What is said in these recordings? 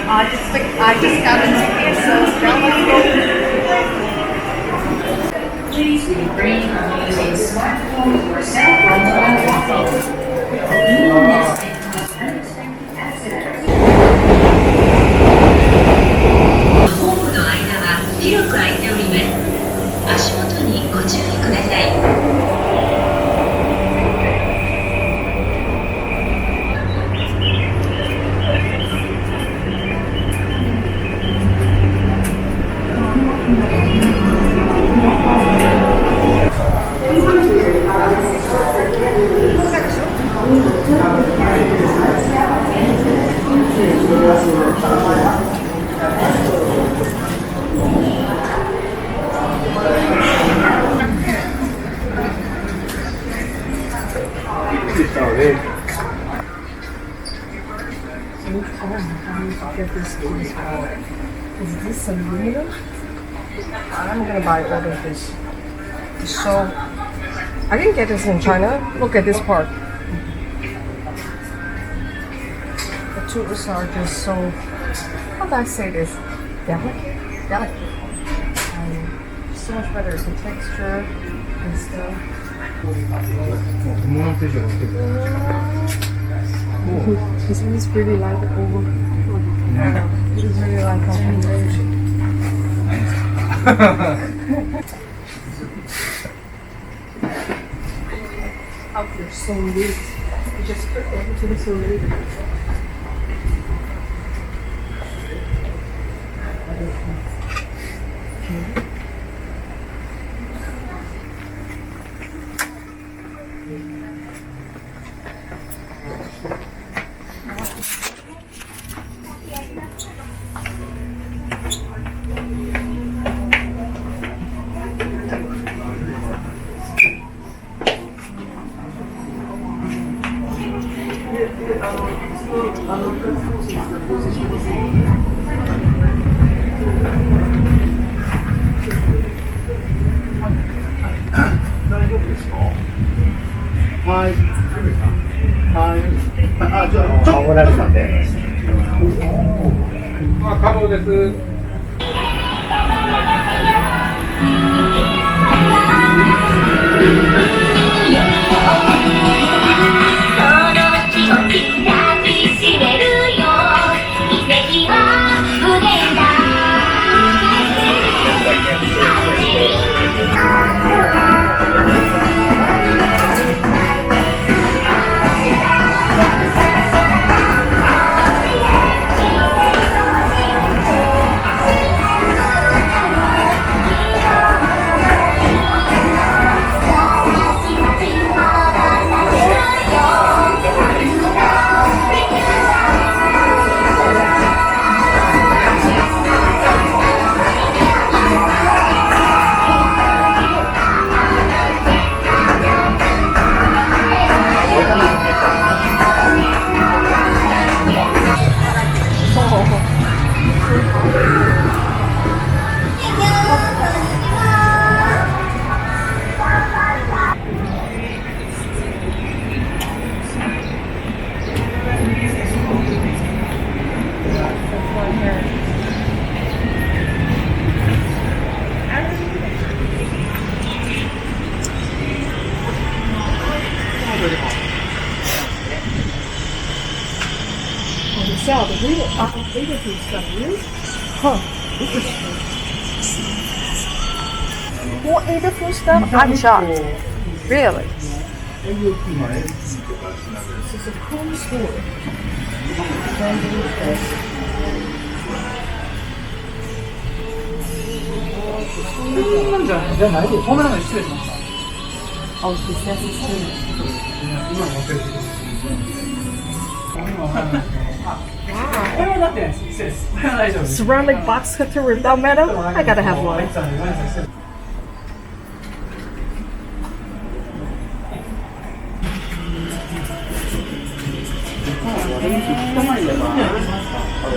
I just got a ticket, so now let's go. Please refrain from using smartphone or cell phone while walking.ホームの間は広く空いております。足元にご注意ください。Is this aluminum? I'm gonna buy all of this. So, I didn't get this in China. Look at this part. The tools are just so, how do I say this? Delicate? Delicate. So much better. The texture and stuff. This one is really like over. It is really like concentration. Out here so neat. You just put everything so neat. Sell the bigger food stuff, really? Huh, interesting. Who ate the food stuff? I'm shocked. Really? This is a cool store. Oh, he says it's Wow. Ceramic box cutter without metal? I gotta have one.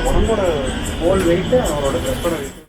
உடம்போட whole wait அவரோட ட்ரெஸ்ஸோட